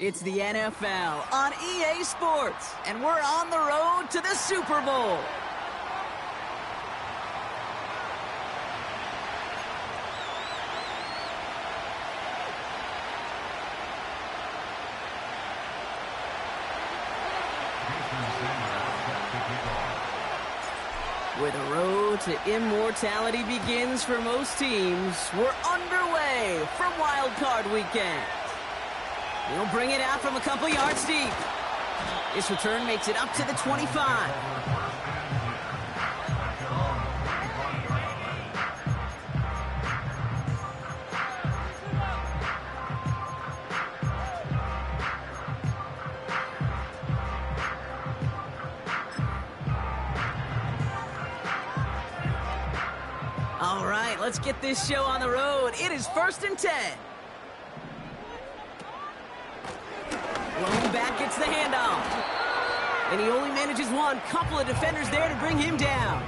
It's the NFL on EA Sports, and we're on the road to the Super Bowl. Where the road to immortality begins for most teams, we're underway for Wildcard Weekend. He'll bring it out from a couple yards deep. This return makes it up to the 25. All right, let's get this show on the road. It is 1st and 10. Rolling back gets the handoff. And he only manages one. Couple of defenders there to bring him down.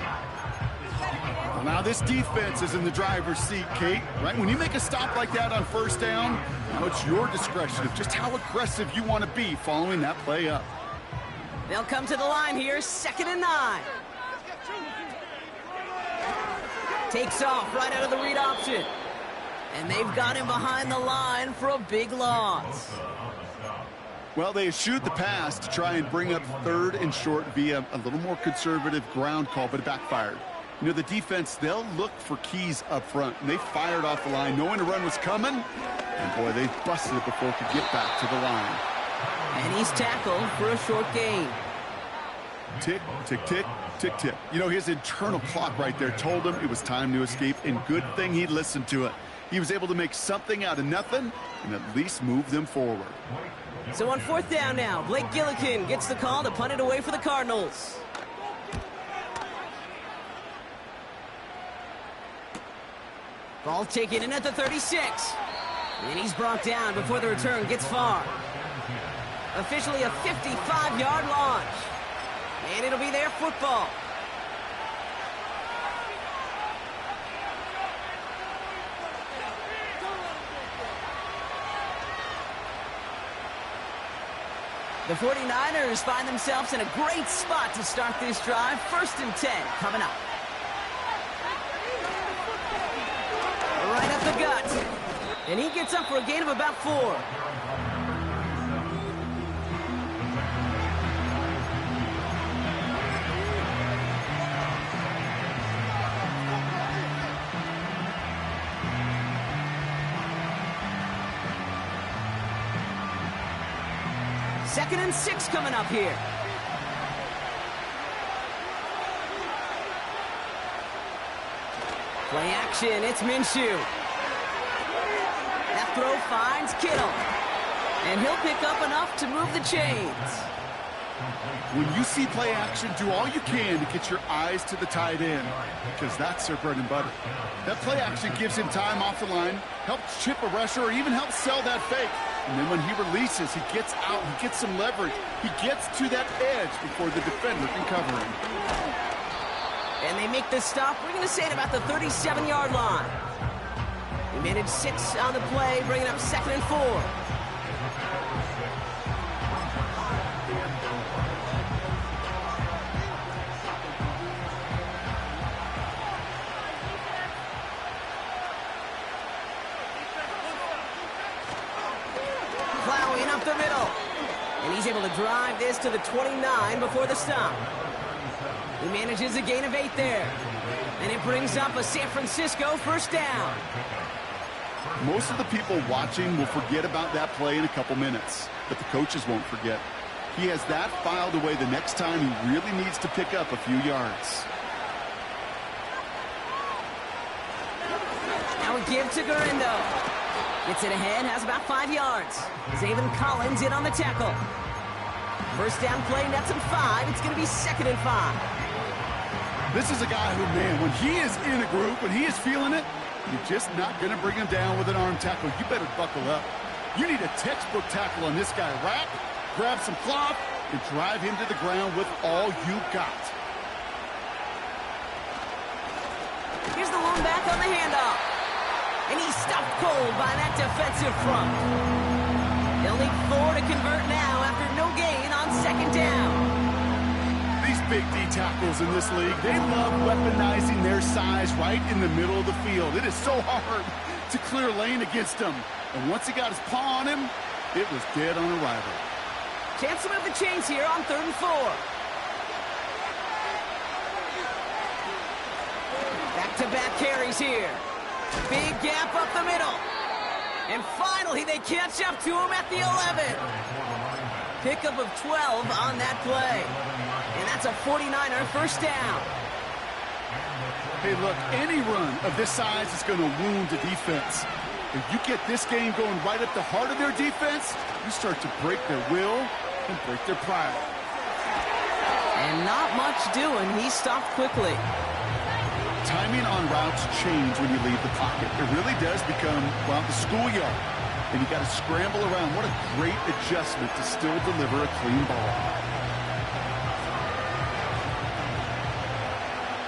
Well, now this defense is in the driver's seat, Kate. Right? When you make a stop like that on 1st down, now it's your discretion of just how aggressive you want to be following that play up. They'll come to the line here, 2nd and 9. Takes off right out of the read option. And they've got him behind the line for a big loss. Well, they eschewed the pass to try and bring up 3rd and short via a little more conservative ground call, but it backfired. You know, the defense, they'll look for keys up front, and they fired off the line knowing the run was coming. And, boy, they busted it before it could get back to the line. And he's tackled for a short gain. Tick, tick, tick, tick, tick. You know, his internal clock right there told him it was time to escape, and good thing he listened to it. He was able to make something out of nothing and at least move them forward. So on 4th down now, Blake Gillikin gets the call to punt it away for the Cardinals. Ball taken in at the 36. And he's brought down before the return gets far. Officially a 55-yard launch. And it'll be their football. The 49ers find themselves in a great spot to start this drive. 1st and 10 coming up. Right up the gut. And he gets up for a gain of about 4. Second and 6 coming up here. Play action, it's Minshew. That throw finds Kittle. And he'll pick up enough to move the chains. When you see play action, do all you can to get your eyes to the tight end, because that's their bread and butter. That play action gives him time off the line, helps chip a rusher, or even helps sell that fake. And then when he releases, he gets out, he gets some leverage. He gets to that edge before the defender can cover him. And they make this stop, we're going to say, at about the 37-yard line. He managed 6 on the play, bringing up 2nd and 4. Plowing up the middle. And he's able to drive this to the 29 before the stop. He manages a gain of 8 there. And it brings up a San Francisco 1st down. Most of the people watching will forget about that play in a couple minutes, but the coaches won't forget. He has that filed away the next time he really needs to pick up a few yards. Now a give to Gurindo. Gets it ahead, has about 5 yards. Zaven Collins in on the tackle. 1st down play, nets him 5. It's going to be 2nd and 5. This is a guy who, man, when he is in a group, when he is feeling it, you're just not going to bring him down with an arm tackle. You better buckle up. You need a textbook tackle on this guy. Wrap, grab some cloth, and drive him to the ground with all you got. Here's the long back on the handoff. And he's stopped cold by that defensive front. They'll need 4 to convert now after no gain on second down. These big D tackles in this league, they love weaponizing their size right in the middle of the field. It is so hard to clear lane against him. And once he got his paw on him, it was dead on arrival. Chance to move the chains here on 3rd and 4. Back-to-back carries here. Big gap up the middle. And finally, they catch up to him at the 11. Pickup of 12 on that play. And that's a 49er first down. Hey, look, any run of this size is going to wound the defense. If you get this game going right at the heart of their defense, you start to break their will and break their pride. And not much doing. He stopped quickly. Timing on routes change when you leave the pocket. It really does become, well, the schoolyard. And you got to scramble around. What a great adjustment to still deliver a clean ball.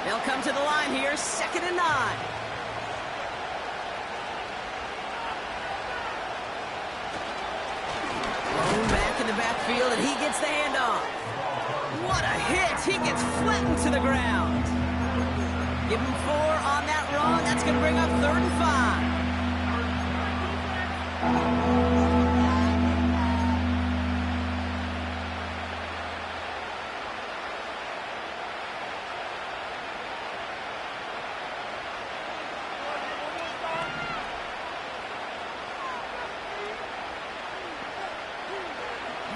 They'll come to the line here, 2nd and 9. Thrown back in the backfield, and he gets the handoff. What a hit! He gets flattened to the ground. Give him 4 on that run. That's going to bring up 3rd and 5.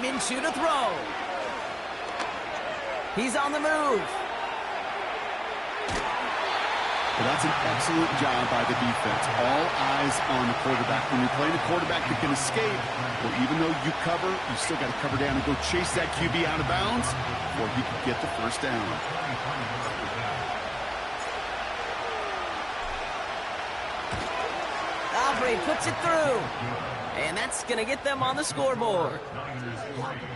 Minshew to throw. He's on the move. Well, that's an excellent job by the defense. All eyes on the quarterback. When you're playing a quarterback that can escape, well, even though you cover, you still got to cover down and go chase that QB out of bounds before he can get the first down. Aubrey puts it through. And that's going to get them on the scoreboard.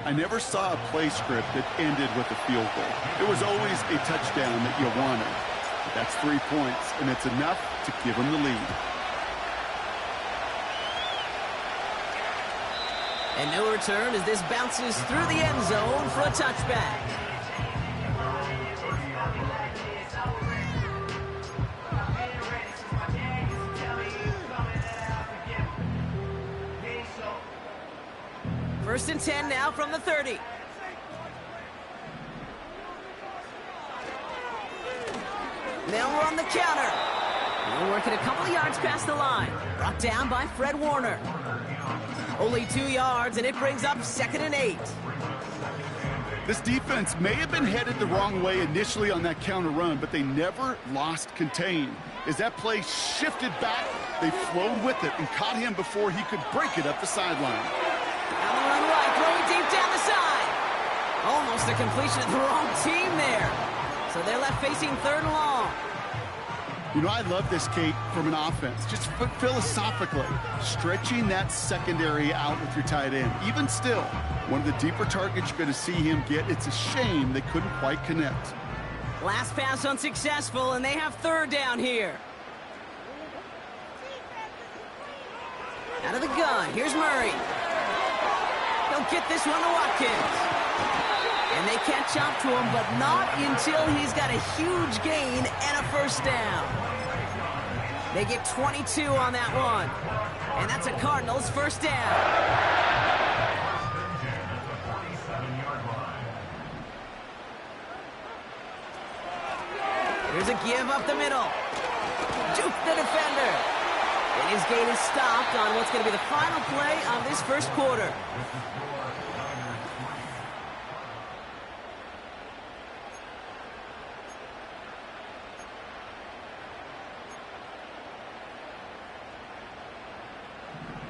I never saw a play script that ended with a field goal. It was always a touchdown that you wanted. But that's 3 points, and it's enough to give them the lead. And no return as this bounces through the end zone for a touchback. First and 10 now from the 30. Now we're on the counter. We're working a couple of yards past the line. Brought down by Fred Warner. Only 2 yards, and it brings up 2nd and 8. This defense may have been headed the wrong way initially on that counter run, but they never lost contain. As that play shifted back, they flowed with it and caught him before he could break it up the sideline. On the run right, throwing deep down the side. Almost a completion of the wrong team there. So they're left facing 3rd and long. You know, I love this, Kate, from an offense. Just philosophically, stretching that secondary out with your tight end. Even still, one of the deeper targets you're going to see him get. It's a shame they couldn't quite connect. Last pass unsuccessful, and they have 3rd down here. Out of the gun, here's Murray. He'll get this one to Watkins. And they catch up to him, but not until he's got a huge gain and a first down. They get 22 on that one. And that's a Cardinals first down. Here's a give up the middle. Juke the defender. And his gain is stopped on what's going to be the final play of this first quarter.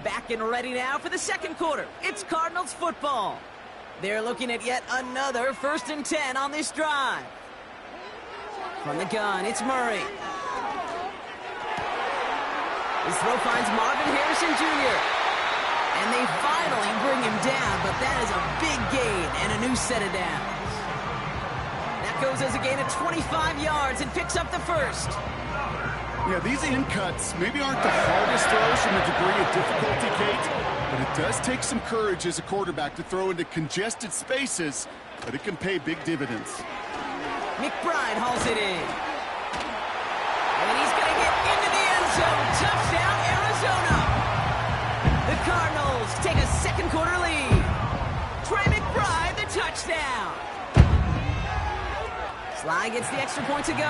Back and ready now for the second quarter. It's Cardinals football. They're looking at yet another 1st and 10 on this drive. From the gun, it's Murray. His throw finds Marvin Harrison Jr. And they finally bring him down, but that is a big gain and a new set of downs. That goes as a gain of 25 yards and picks up the first. Yeah, these in cuts maybe aren't the hardest throws from a degree of difficulty, Kate, But it does take some courage as a quarterback to throw into congested spaces, but it can pay big dividends. McBride hauls it in. And he's going to get into the end zone. Touchdown, Arizona. The Cardinals take a second quarter lead. Trey McBride, the touchdown. Sly gets the extra point to go.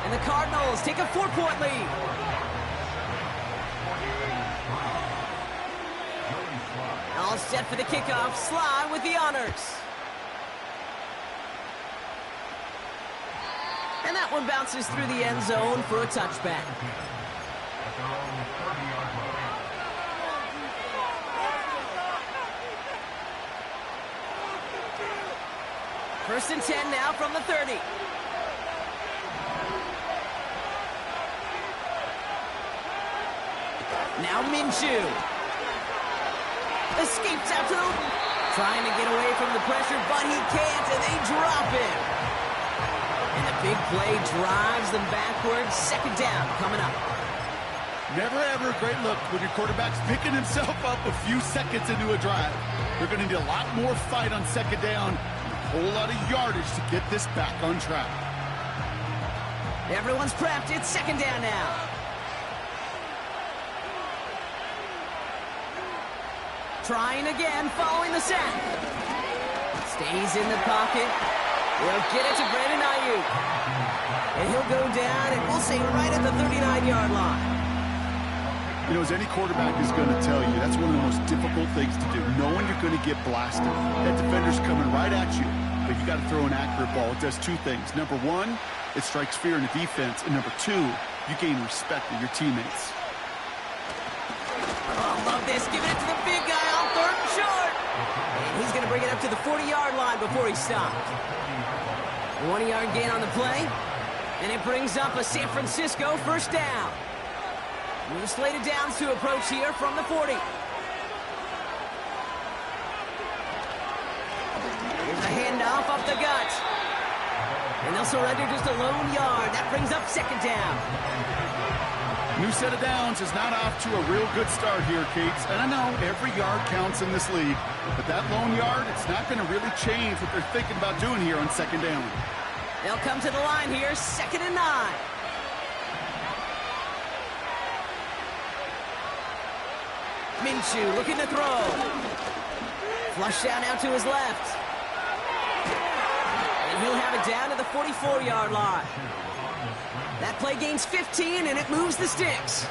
And the Cardinals take a 4-point lead. All set for the kickoff. Sly with the honors. And that one bounces through the end zone for a touchback. First and 10 now from the 30. Now Minshew. Escapes out to the... Trying to get away from the pressure, but he can't, and they drop him. And the big play drives them backwards. Second down coming up. Never ever a great look when your quarterback's picking himself up a few seconds into a drive. They're going to need a lot more fight on second down. A whole lot of yardage to get this back on track. Everyone's prepped. It's second down now. Trying again, following the sack. Stays in the pocket. He'll get it to Brandon Ayuk. And he'll go down, and we'll say right at the 39-yard line. You know, as any quarterback is going to tell you, that's one of the most difficult things to do, knowing you're going to get blasted. That defender's coming right at you, but you got to throw an accurate ball. It does two things. Number one, it strikes fear in the defense, and number two, you gain respect of your teammates. Oh, love this. Giving it to the big guy on third and short. And he's going to bring it up to the 40-yard line before he stopped. 1-yard gain on the play, and it brings up a San Francisco first down. New slated downs to approach here from the 40. Here's a handoff up the gut. And they'll surrender just a lone yard. That brings up second down. New set of downs is not off to a real good start here, Cates. And I know every yard counts in this league, but that lone yard, it's not going to really change what they're thinking about doing here on second down. They'll come to the line here, 2nd and 9. Minshew looking to throw. Flush down out to his left. And he'll have it down to the 44-yard line. That play gains 15, and it moves the sticks.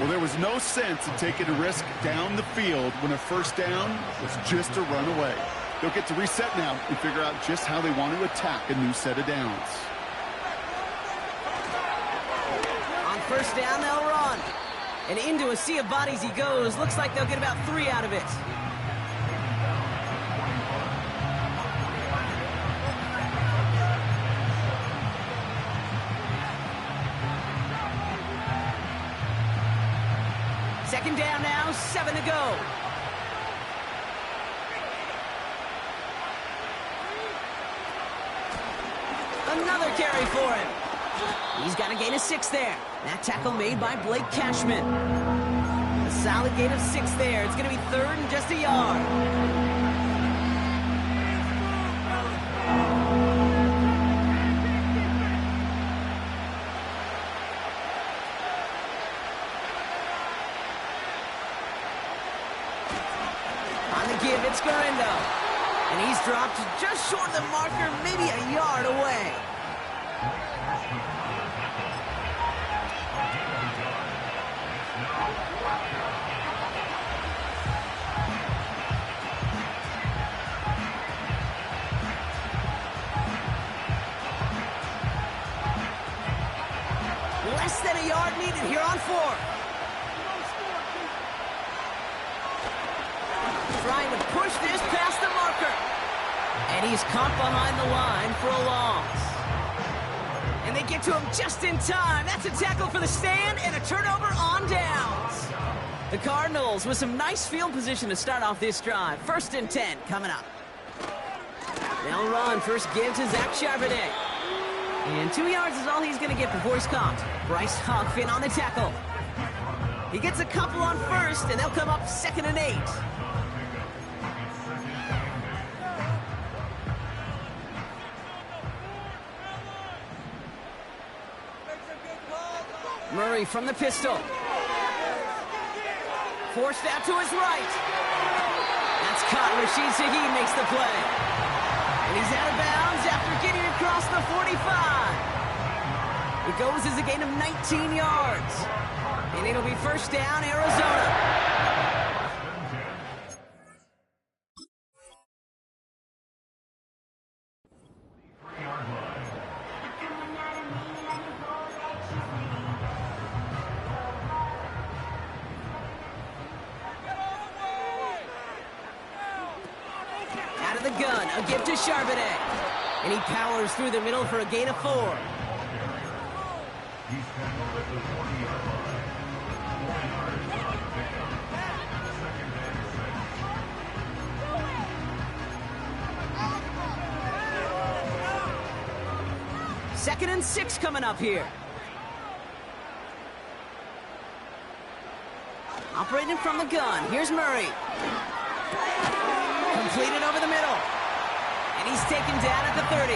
Well, there was no sense in taking a risk down the field when a first down was just a run away. They'll get to reset now and figure out just how they want to attack a new set of downs. On first down, they'll run. And into a sea of bodies he goes. Looks like they'll get about 3 out of it. Second down now, 7 to go. Another carry for him. He's got a gain of 6 there. That tackle made by Blake Cashman. A solid gain of 6 there. It's going to be 3rd and just a yard. On the give, it's Gurindo. And he's dropped just short of the marker, maybe a yard away. Less than a yard needed here on 4th. Trying to push this past the marker. And he's caught behind the line for a loss. And they get to him just in time. That's a tackle for the stand and a turnover on downs. The Cardinals with some nice field position to start off this drive. 1st and 10 coming up. They'll run. First give to Zach Charbonnet. And 2 yards is all he's going to get before he's caught. Bryce Huff in on the tackle. He gets a couple on first, and they'll come up 2nd and 8. Murray from the pistol. Forced out to his right. That's caught. Rashid Shaheed makes the play. And he's out of bounds after getting across the 45. It goes as a gain of 19 yards. And it'll be first down, Arizona. Out of the gun, a give to Charbonnet. And he powers through the middle for a gain of 4. Second and 6 coming up here. Operating from the gun. Here's Murray. Completed over the middle. And he's taken down at the 30.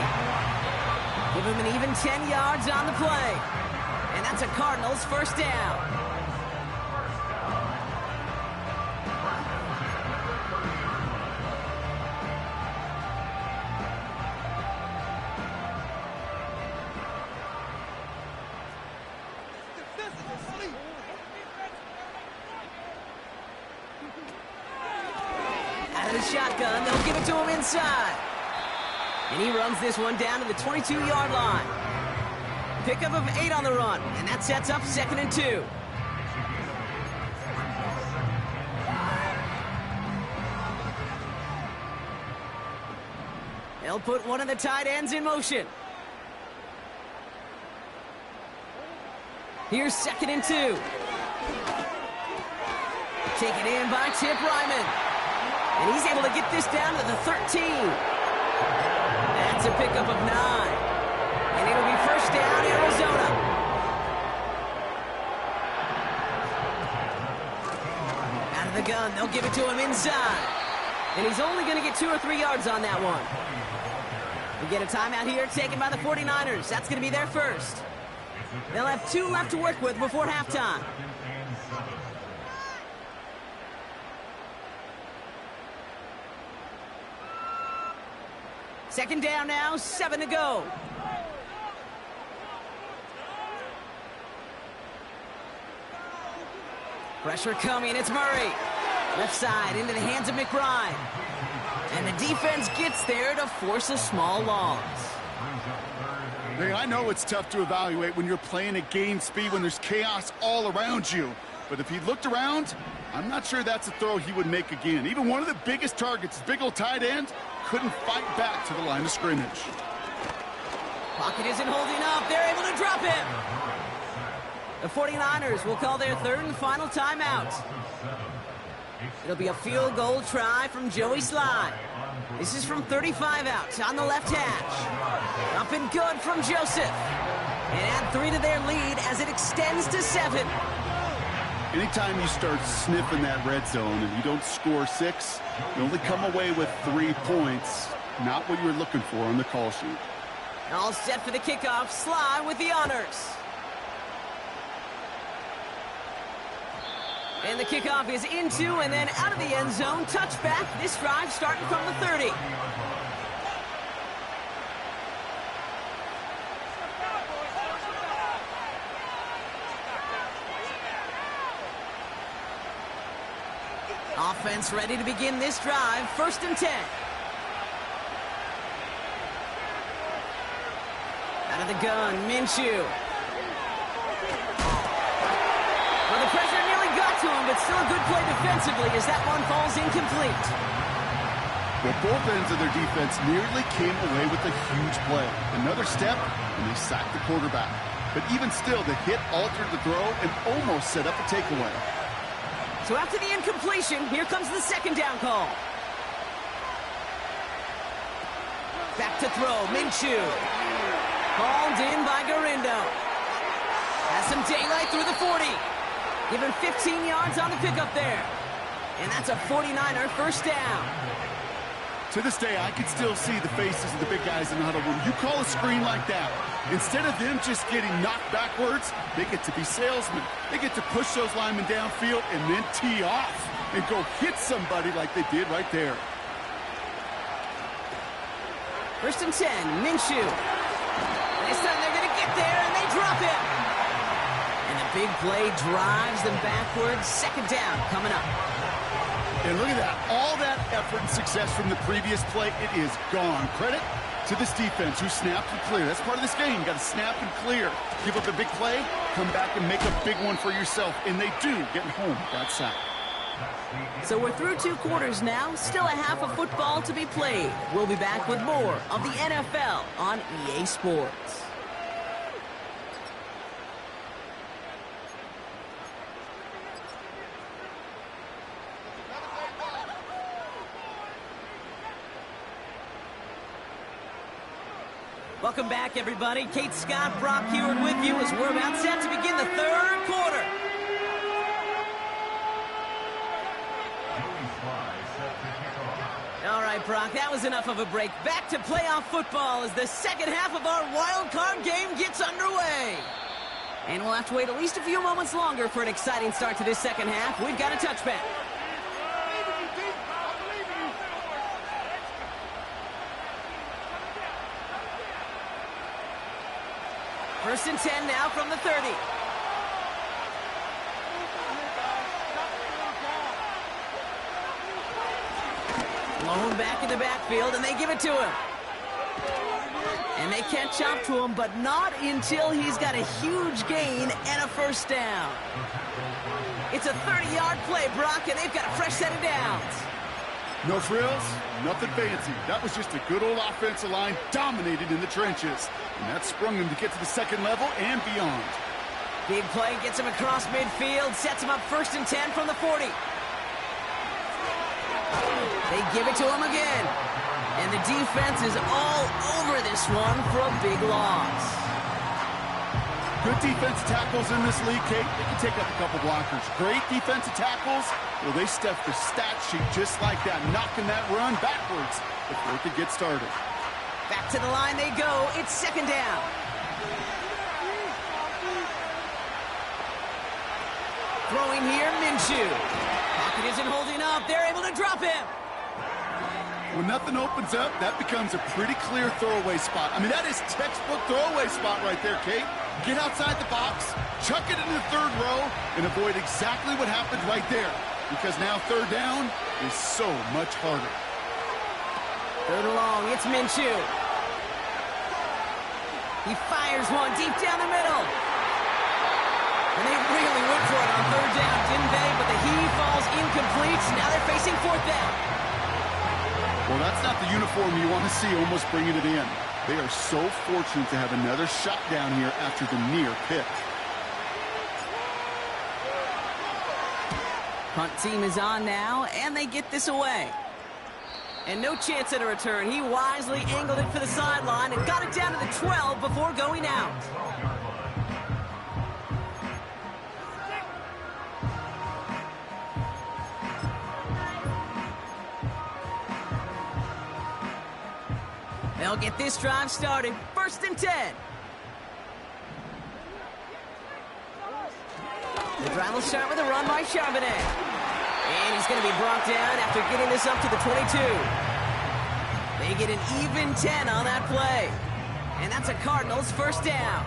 Give him an even 10 yards on the play. And that's a Cardinals first down. Out of the shotgun, they'll give it to him inside. And he runs this one down to the 22-yard line. Pickup of 8 on the run, and that sets up 2nd and 2. They'll put one of the tight ends in motion. Here's 2nd and 2. Taken in by Tip Ryman. And he's able to get this down to the 13. That's a pickup of 9. And it'll be first down, Arizona. Out of the gun, they'll give it to him inside. And he's only going to get 2 or 3 yards on that one. We get a timeout here taken by the 49ers. That's going to be their first. They'll have 2 left to work with before halftime. Second down now, 7 to go. Pressure coming, it's Murray. Left side into the hands of McBride. And the defense gets there to force a small loss. Hey, I know it's tough to evaluate when you're playing at game speed when there's chaos all around you. But if he looked around, I'm not sure that's a throw he would make again. Even one of the biggest targets, big old tight end, couldn't fight back to the line of scrimmage. Pocket isn't holding up. They're able to drop him. The 49ers will call their 3rd and final timeout. It'll be a field goal try from Joey Sly. This is from 35 out on the left hash. Up and good from Joseph. And add 3 to their lead as it extends to 7. Anytime you start sniffing that red zone and you don't score 6, you only come away with 3 points. Not what you're looking for on the call sheet. All set for the kickoff. Sly with the honors. And the kickoff is into and then out of the end zone. Touchback. This drive starting from the 30. Offense ready to begin this drive. 1st and 10. Out of the gun, Minshew. Well, the pressure nearly got to him, but still a good play defensively as that one falls incomplete. Well, both ends of their defense nearly came away with a huge play. Another step, and they sacked the quarterback. But even still, the hit altered the throw and almost set up a takeaway. So after the incompletion, here comes the 2nd down call. Back to throw, Minshew. Hauled in by Garindo. Has some daylight through the 40. Given 15 yards on the pickup there. And that's a 49er first down. To this day, I can still see the faces of the big guys in the huddle. When you call a screen like that, instead of them just getting knocked backwards, they get to be salesmen. They get to push those linemen downfield and then tee off and go hit somebody like they did right there. First and 10, Minshew. This time they're going to get there, and they drop it. And the big play drives them backwards. Second down coming up. And look at that. All that effort and success from the previous play, it is gone. Credit to this defense who snapped and cleared. That's part of this game. You got to snap and clear. Give up a big play, come back and make a big one for yourself. And they do, getting home that sack. So we're through 2 quarters now. Still a half of football to be played. We'll be back with more of the NFL on EA Sports. Welcome back, everybody. Kate Scott, Brock Heward with you as we're about set to begin the 3rd quarter. All right, Brock, that was enough of a break. Back to playoff football as the second half of our wild card game gets underway. And we'll have to wait at least a few moments longer for an exciting start to this second half. We've got a touchback. First and 10 now from the 30. Blown back in the backfield, and they give it to him. And they catch up to him, but not until he's got a huge gain and a first down. It's a 30-yard play, Brock, and they've got a fresh set of downs. No frills, nothing fancy. That was just a good old offensive line dominated in the trenches. And that sprung him to get to the second level and beyond. Big play gets him across midfield, sets him up first and 10 from the 40. They give it to him again. And the defense is all over this one for a big loss. Good defensive tackles in this league, Kate. They can take up a couple blockers. Great defensive tackles. Well, they stuff the stat sheet just like that, knocking that run backwards before it could get started. Back to the line they go. It's second down. Throwing here, Minshew. Pocket isn't holding up. They're able to drop him. When nothing opens up, that becomes a pretty clear throwaway spot. I mean, that is textbook throwaway spot right there, Kate. Get outside the box, chuck it into the third row, and avoid exactly what happened right there. Because now third down is so much harder. Third and long, it's Minshew. He fires one deep down the middle. And they really went for it on third down, didn't they? But the heave falls incomplete. Now they're facing fourth down. Well, that's not the uniform you want to see almost bringing it in. They are so fortunate to have another shot down here after the near pick. Punt team is on now, and they get this away. And no chance at a return. He wisely angled it for the sideline and got it down to the 12 before going out. They'll get this drive started. First and 10. The drive will start with a run by Charbonnet. And he's going to be brought down after getting this up to the 22. They get an even 10 on that play. And that's a Cardinals first down.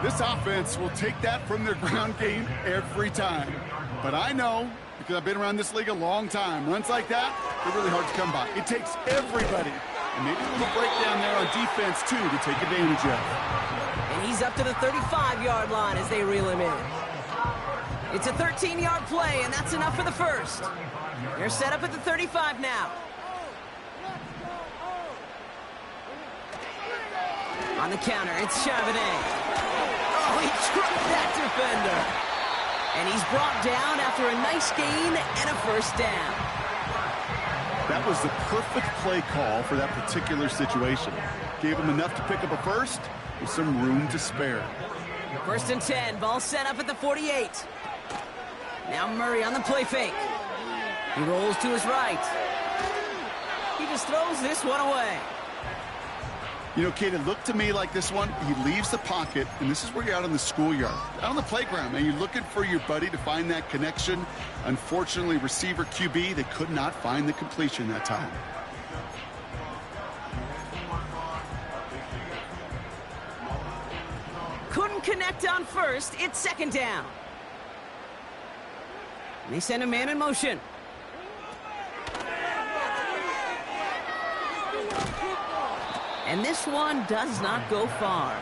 This offense will take that from their ground game every time. But I know, because I've been around this league a long time, runs like that, they're really hard to come by. It takes everybody. And maybe a little breakdown there on defense, too, to take advantage of. And he's up to the 35-yard line as they reel him in. It's a 13-yard play, and that's enough for the first. They're set up at the 35 now. On the counter, it's Charbonnet. Oh, he struck that defender. And he's brought down after a nice gain and a first down. That was the perfect play call for that particular situation. Gave him enough to pick up a first with some room to spare. First and 10, ball set up at the 48. Now Murray on the play fake. He rolls to his right. He just throws this one away. You know, Kate, it looked to me like this one, he leaves the pocket, and this is where you're out on the schoolyard, out on the playground, and you're looking for your buddy to find that connection. Unfortunately, receiver QB, they could not find the completion that time. Couldn't connect on first. It's second down. They send a man in motion. And this one does not go far.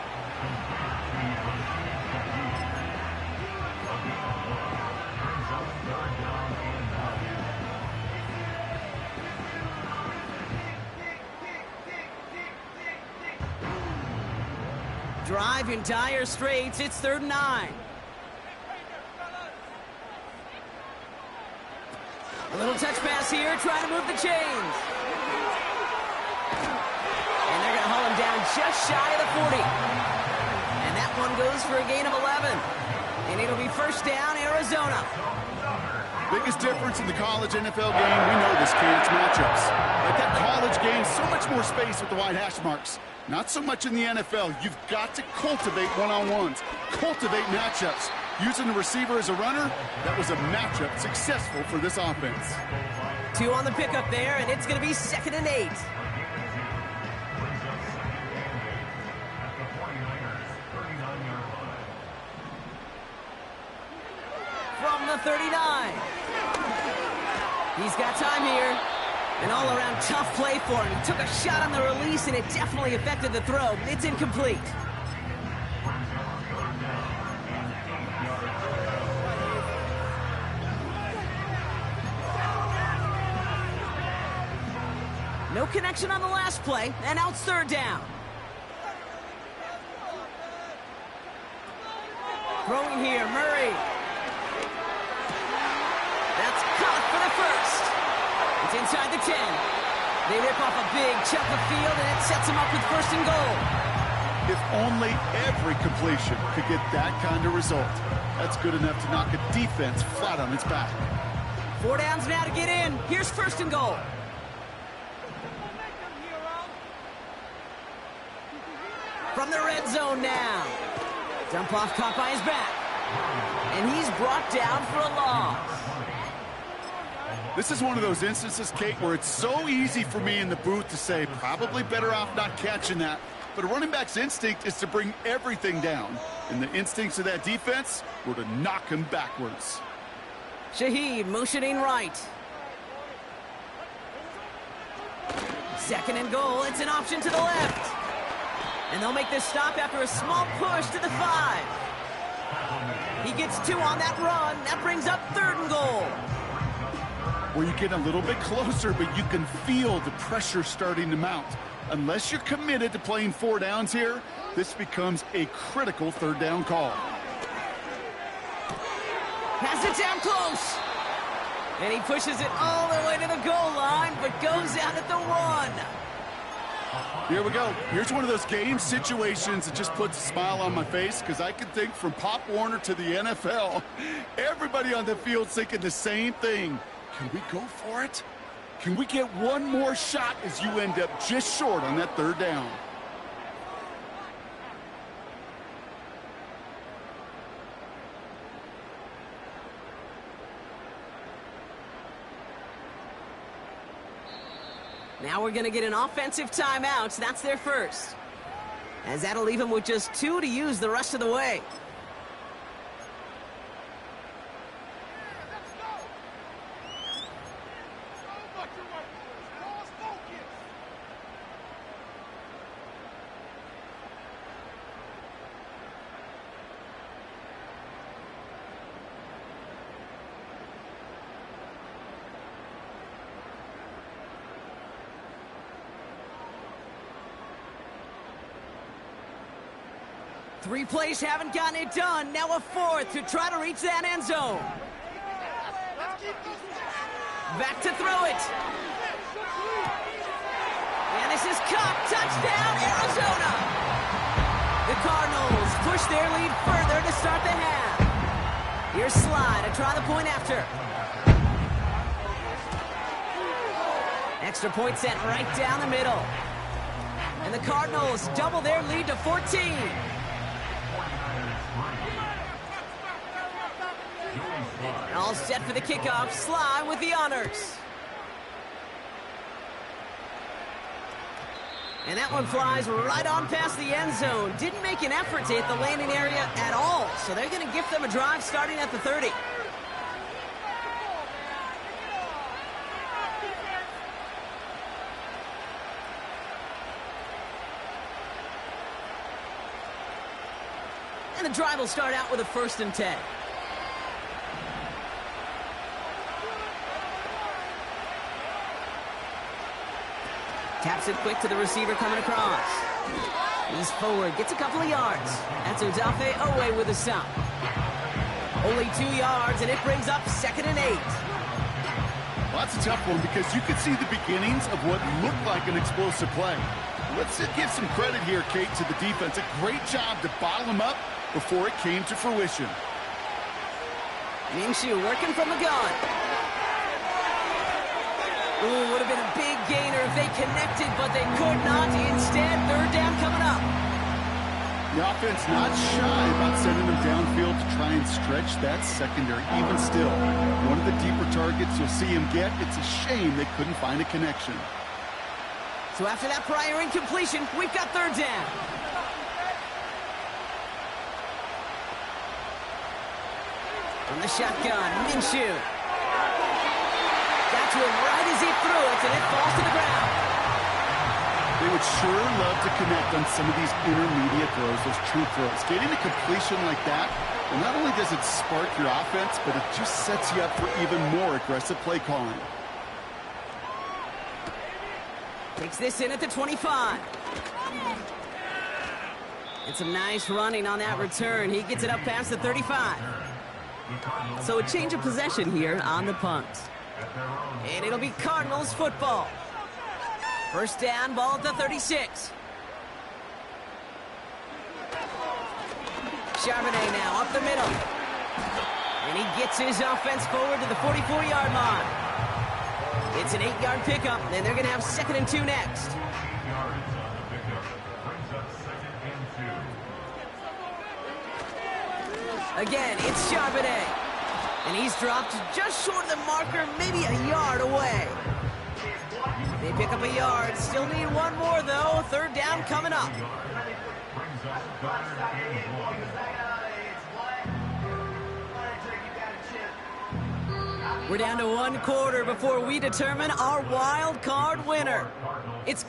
Drive in dire straits. It's 3rd and 9. A little touch pass here, trying to move the chains. And they're going to haul him down just shy of the 40. And that one goes for a gain of 11. And it'll be first down, Arizona. Biggest difference in the college NFL game, we know this, Kate, it's matchups. Like that college game, so much more space with the wide hash marks. Not so much in the NFL. You've got to cultivate one-on-ones, cultivate matchups. Using the receiver as a runner, that was a matchup successful for this offense. 2 on the pickup there, and it's going to be 2nd and 8. From the 39. He's got time here. An all-around tough play for him. He took a shot on the release, and it definitely affected the throw. It's incomplete. No connection on the last play, and now it's 3rd down. Throwing here, Murray. That's caught for the first. It's inside the 10. They rip off a big chunk of field, and it sets them up with 1st and goal. If only every completion could get that kind of result. That's good enough to knock a defense flat on its back. 4 downs now to get in. Here's 1st and goal. From the red zone now. Dump off caught by his back. And he's brought down for a loss. This is one of those instances, Kate, where it's so easy for me in the booth to say, probably better off not catching that. But a running back's instinct is to bring everything down. And the instincts of that defense were to knock him backwards. Shaheed motioning right. 2nd and goal. It's an option to the left. And they'll make this stop after a small push to the 5. He gets 2 on that run. That brings up 3rd and goal. Where you get a little bit closer, but you can feel the pressure starting to mount. Unless you're committed to playing 4 downs here, this becomes a critical 3rd down call. Has it down close. And he pushes it all the way to the goal line, but goes out at the 1. Here we go. Here's one of those game situations that just puts a smile on my face, because I can think from Pop Warner to the NFL, everybody on the field's thinking the same thing. Can we go for it? Can we get one more shot as you end up just short on that 3rd down? Now we're going to get an offensive timeout. That's their first. As that'll leave them with just 2 to use the rest of the way. Three plays haven't gotten it done. Now a 4th to try to reach that end zone. Back to throw it. And this is caught. Touchdown, Arizona. The Cardinals push their lead further to start the half. Here's Sly to try the point after. Extra point sent right down the middle. And the Cardinals double their lead to 14. All set for the kickoff. Sly with the honors. And that one flies right on past the end zone. Didn't make an effort to hit the landing area at all. So they're going to gift them a drive starting at the 30. And the drive will start out with a 1st and 10. Taps it quick to the receiver coming across. He's forward, gets a couple of yards. That's Odafe Owe with a stop. Only 2 yards, and it brings up 2nd and 8. Well, that's a tough one because you could see the beginnings of what looked like an explosive play. Let's give some credit here, Kate, to the defense. A great job to bottle him up before it came to fruition. Minshew working from the gun. Ooh, would have been a big gainer if they connected, but they could not. Instead, 3rd down coming up. The offense not shy about sending them downfield to try and stretch that secondary. Even still, one of the deeper targets you'll see him get. It's a shame they couldn't find a connection. So after that prior incompletion, we've got 3rd down. From the shotgun, Minshew. Got to him right as he threw it, and it falls to the ground. They would sure love to connect on some of these intermediate throws, those true throws. Getting a completion like that, well, not only does it spark your offense, but it just sets you up for even more aggressive play calling. Takes this in at the 25. And some nice running on that return. He gets it up past the 35. So a change of possession here on the punt. And it'll be Cardinals football. 1st down, ball at the 36. Charbonnet now up the middle. And he gets his offense forward to the 44-yard line. It's an 8-yard pickup, and they're going to have 2nd and 2 next. Again, it's Charbonnet. And he's dropped just short of the marker, maybe a yard away. They pick up a yard. Still need one more, though. 3rd down coming up. We're down to 1 quarter before we determine our wild card winner. It's...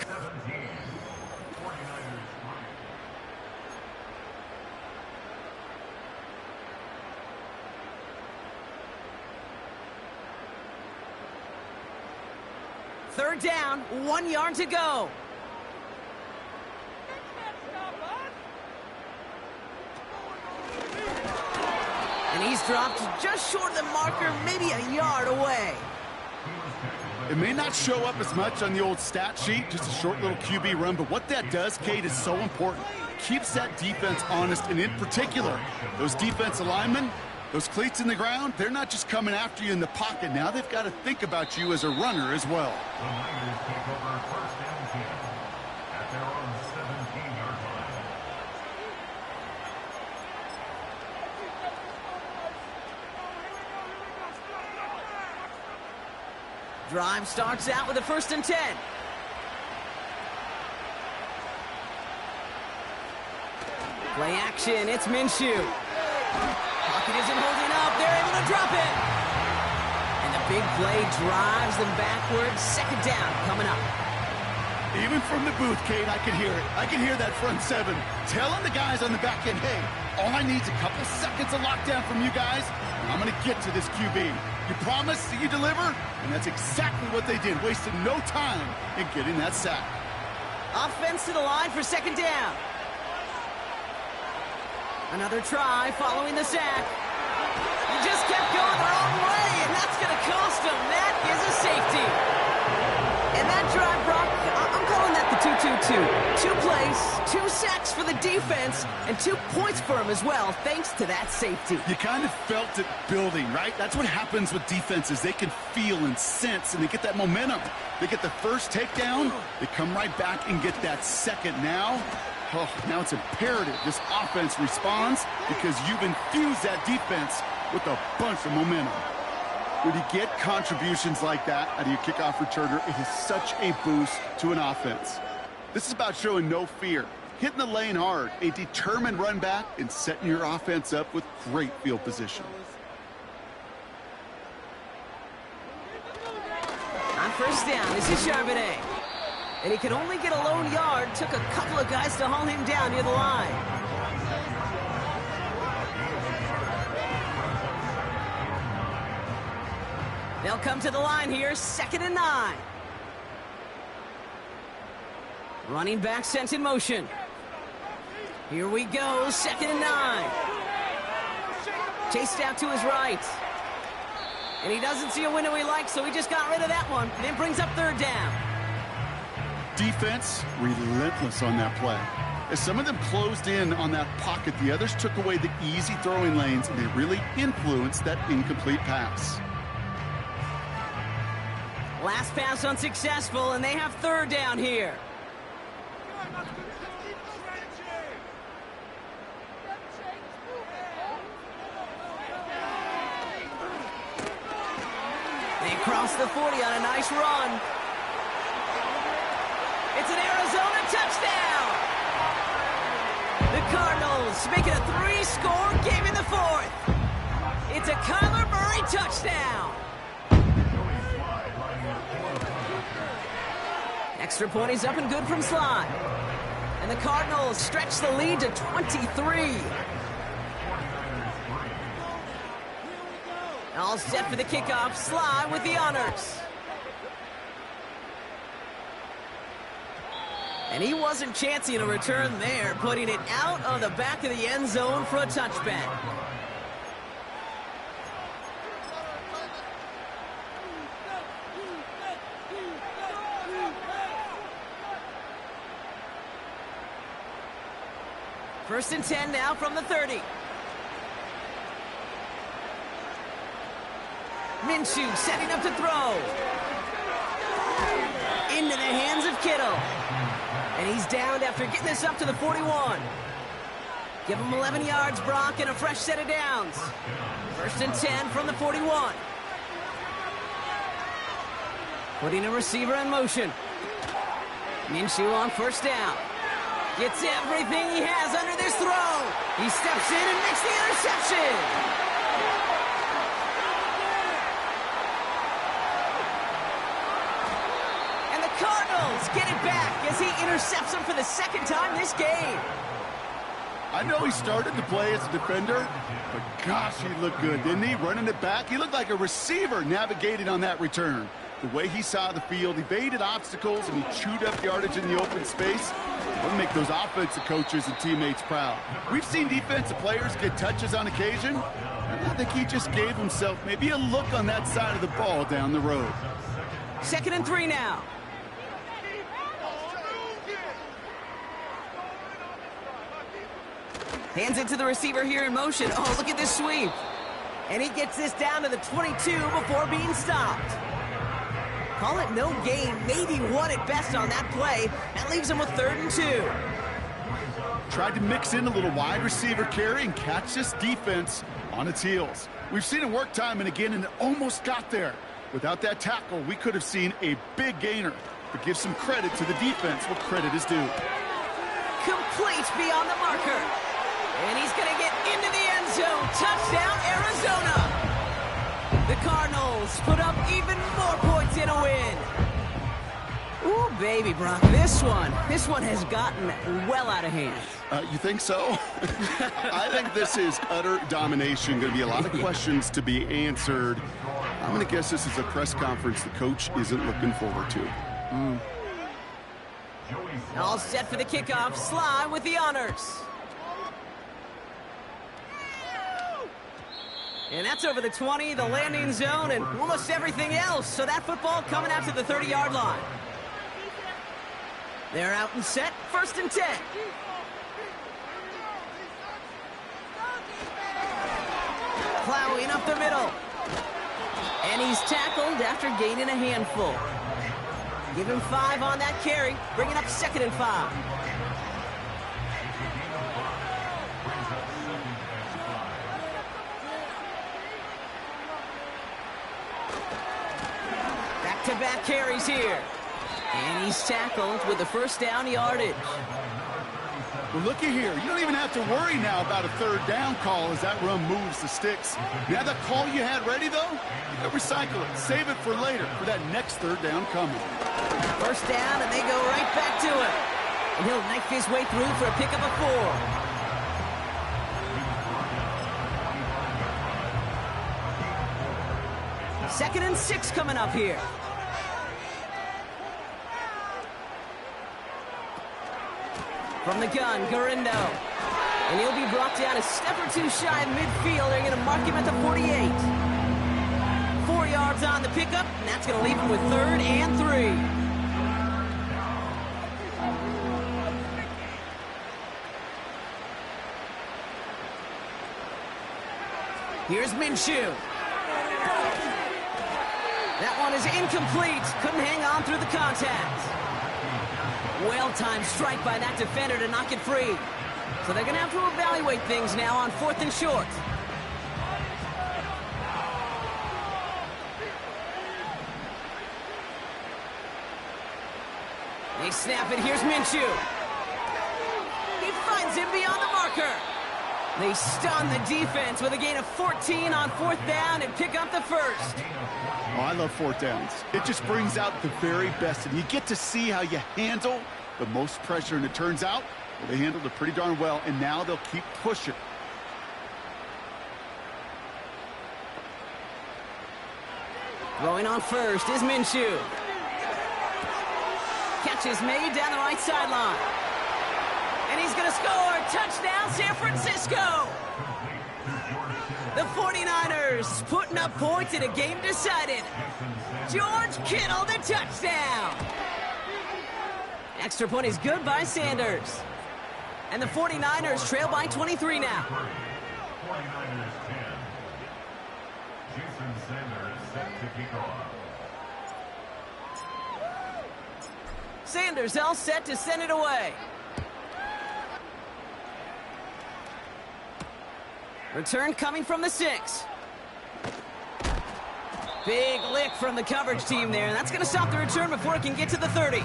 Third down, 1 yard to go. And he's dropped just short of the marker, maybe a yard away. It may not show up as much on the old stat sheet, just a short little QB run, but what that does, Kate, is so important. Keeps that defense honest, and in particular, those defensive linemen, those cleats in the ground, they're not just coming after you in the pocket. Now they've got to think about you as a runner as well. The Niners take over 1st and 10 at their own 17-yard line. Drive starts out with a 1st and 10. Play action, it's Minshew. Pocket isn't holding up, they're able to drop it. And the big play drives them backwards. 2nd down coming up. Even from the booth, Kate, I can hear it. I can hear that front 7 telling the guys on the back end, hey, all I need is a couple seconds of lockdown from you guys, and I'm going to get to this QB. You promise that you deliver? And that's exactly what they did, wasting no time in getting that sack. Offense to the line for 2nd down. Another try following the sack. He just kept going the wrong way, and that's going to cost him. That is a safety. And that drive, Brock, I'm calling that the 2-2 2-2. 2 plays, 2 sacks for the defense, and 2 points for him as well, thanks to that safety. You kind of felt it building, right? That's what happens with defenses. They can feel and sense, and they get that momentum. They get the first takedown, they come right back and get that second. Now it's imperative this offense responds because you've infused that defense with a bunch of momentum. When you get contributions like that out of your kickoff returner, it is such a boost to an offense. This is about showing no fear, hitting the lane hard, a determined run back, and setting your offense up with great field position. On first down, this is Charbonnet. And he could only get a lone yard, took a couple of guys to haul him down near the line. They'll come to the line here, 2nd and 9. Running back sent in motion. Here we go, 2nd and 9. Chased out to his right. And he doesn't see a window he likes, so he just got rid of that one. Then brings up 3rd down. Defense relentless on that play. As some of them closed in on that pocket, the others took away the easy throwing lanes, and they really influenced that incomplete pass. Last pass unsuccessful, and they have 3rd down here. They cross the 40 on a nice run. It's an Arizona touchdown. The Cardinals make it a 3-score game in the 4th. It's a Kyler Murray touchdown. Extra point is up and good from Sly. And the Cardinals stretch the lead to 23. All set for the kickoff. Sly with the honors. And he wasn't chancing a return there, putting it out of the back of the end zone for a touchback. First and 10 now from the 30. Minshew setting up to throw. Into the hands of Kittle. And he's downed after getting this up to the 41. Give him 11 yards, Brock, and a fresh set of downs. First and 10 from the 41. Putting a receiver in motion. Minshew on first down. Gets everything he has under this throw. He steps in and makes the interception. And the Cardinals get it back as he intercepts him for the 2nd time this game. I know he started to play as a defender, but gosh, he looked good, didn't he? Running it back, he looked like a receiver navigating on that return. The way he saw the field, evaded obstacles, and he chewed up yardage in the open space. It'll make those offensive coaches and teammates proud. We've seen defensive players get touches on occasion, and I think he just gave himself maybe a look on that side of the ball down the road. 2nd and 3 now. Hands it to the receiver here in motion. Oh, look at this sweep. And he gets this down to the 22 before being stopped. Call it no gain, maybe one at best on that play. That leaves him with 3rd and 2. Tried to mix in a little wide receiver carry and catch this defense on its heels. We've seen it work time and again, and it almost got there. Without that tackle, we could have seen a big gainer. But give some credit to the defense where credit is due. Complete beyond the marker. And he's going to get into the end zone. Touchdown, Arizona. The Cardinals put up even more points in a win. Ooh, baby, Brock, this one has gotten well out of hand. You think so? I think this is utter domination. Going to be a lot of questions to be answered. I'm going to guess this is a press conference the coach isn't looking forward to. All set for the kickoff. Sly with the honors. And that's over the 20, the landing zone, and almost everything else. So that football coming out to the 30-yard line. They're out and set, 1st and 10. Plowing up the middle. And he's tackled after gaining a handful. Give him 5 on that carry, bringing up 2nd and 5. Back-to-back carries here. And he's tackled with the 1st down yardage. Well, looky here. You don't even have to worry now about a 3rd down call as that run moves the sticks. Now that call you had ready, though, you can recycle it. Save it for later for that next 3rd down coming. 1st down, and they go right back to it. And he'll knife his way through for a pickup of 4. 2nd and 6 coming up here. From the gun, Garindo. And he'll be brought down a step or 2 shy of midfield. They're going to mark him at the 48. 4 yards on the pickup, and that's going to leave him with 3rd and 3. Here's Minshew. That one is incomplete. Couldn't hang on through the contact. Well-timed strike by that defender to knock it free. So they're going to have to evaluate things now on 4th and short. They snap it. Here's Minshew. He finds him beyond the marker. They stun the defense with a gain of 14 on 4th down and pick up the 1st. Oh, I love 4th downs. It just brings out the very best, and you get to see how you handle the most pressure, and it turns out well, they handled it pretty darn well, and now they'll keep pushing. Throwing on 1st is Minshew. Catch is made down the right sideline. And he's going to score. Touchdown, San Francisco. The 49ers putting up points in a game decided. George Kittle, the touchdown. Extra point is good by Sanders. And the 49ers trail by 23 now. 49ers 10. Jason Sanders set to kick off. Sanders all set to send it away. Return coming from the 6. Big lick from the coverage team there. That's going to stop the return before it can get to the 30.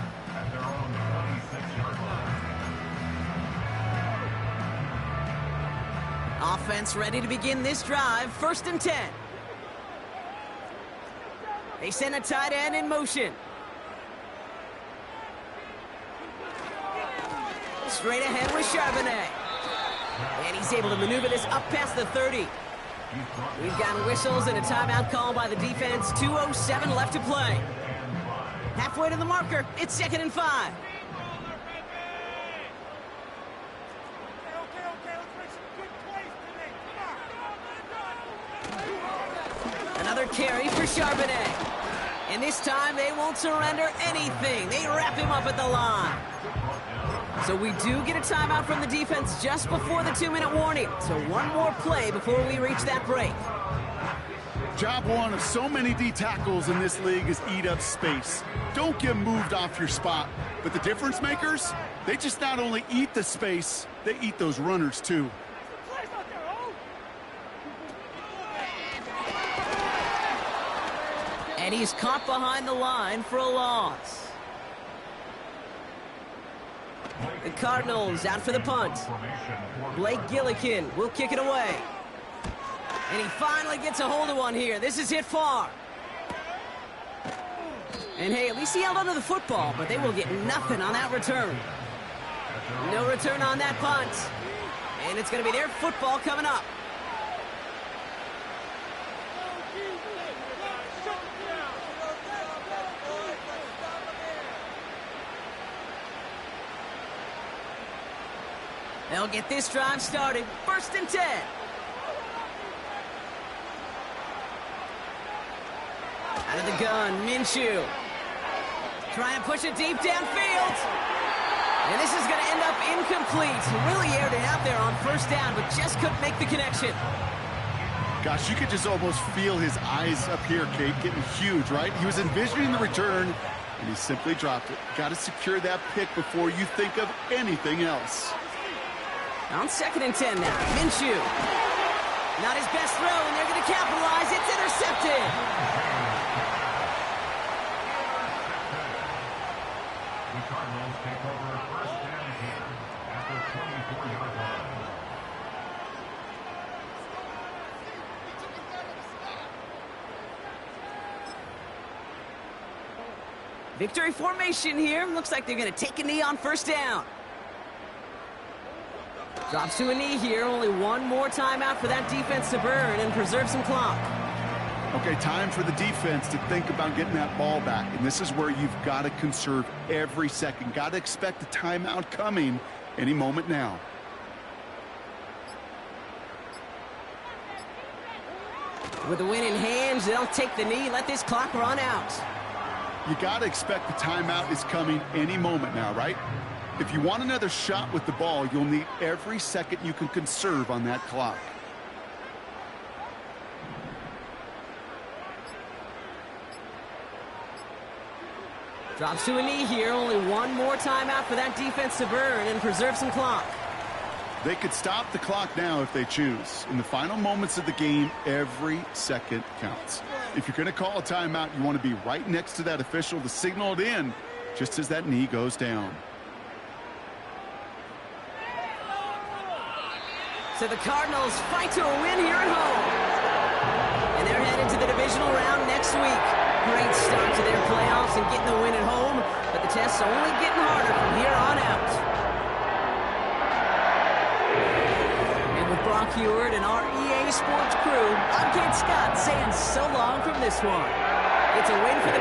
Offense ready to begin this drive. 1st and 10. They send a tight end in motion. Straight ahead with Charbonnet. And he's able to maneuver this up past the 30. We've got whistles and a timeout call by the defense. 2:07 left to play. Halfway to the marker. It's 2nd and 5. Another carry for Charbonnet. And this time they won't surrender anything. They wrap him up at the line. So we do get a timeout from the defense just before the 2-minute warning. So one more play before we reach that break. Job one of so many D tackles in this league is eat up space. Don't get moved off your spot. But the difference makers, they just not only eat the space, they eat those runners too. And he's caught behind the line for a loss. The Cardinals out for the punt. Blake Gillikin will kick it away. And he finally gets a hold of one here. This is hit far. And hey, at least he held onto the football, but they will get nothing on that return. No return on that punt. And it's going to be their football coming up. They'll get this drive started. 1st and 10. Out of the gun, Minshew. Trying to push it deep downfield. And this is going to end up incomplete. Really aired it out there on first down, but just couldn't make the connection. Gosh, you could just almost feel his eyes up here, Kate, getting huge, right? He was envisioning the return, and he simply dropped it. Got to secure that pick before you think of anything else. On 2nd and 10 now, Minshew. Not his best throw, and they're going to capitalize. It's intercepted. The Cardinals take over first down here at the 24-yard line. Victory formation here. Looks like they're going to take a knee on first down. Drops to a knee here. Only one more timeout for that defense to burn and preserve some clock. Okay, time for the defense to think about getting that ball back. And this is where you've got to conserve every second. Got to expect a timeout coming any moment now. With the win in hand, they'll take the knee, let this clock run out. You got to expect the timeout is coming any moment now, right? If you want another shot with the ball, you'll need every second you can conserve on that clock. Drops to a knee here. Only one more timeout for that defense to burn and preserve some clock. They could stop the clock now if they choose. In the final moments of the game, every second counts. If you're going to call a timeout, you want to be right next to that official to signal it in just as that knee goes down. So the Cardinals fight to a win here at home. And they're headed to the divisional round next week. Great start to their playoffs and getting the win at home, but the test's only getting harder from here on out. With Brock Heward and our EA Sports crew, I'm Kate Scott saying so long from this one. It's a win for the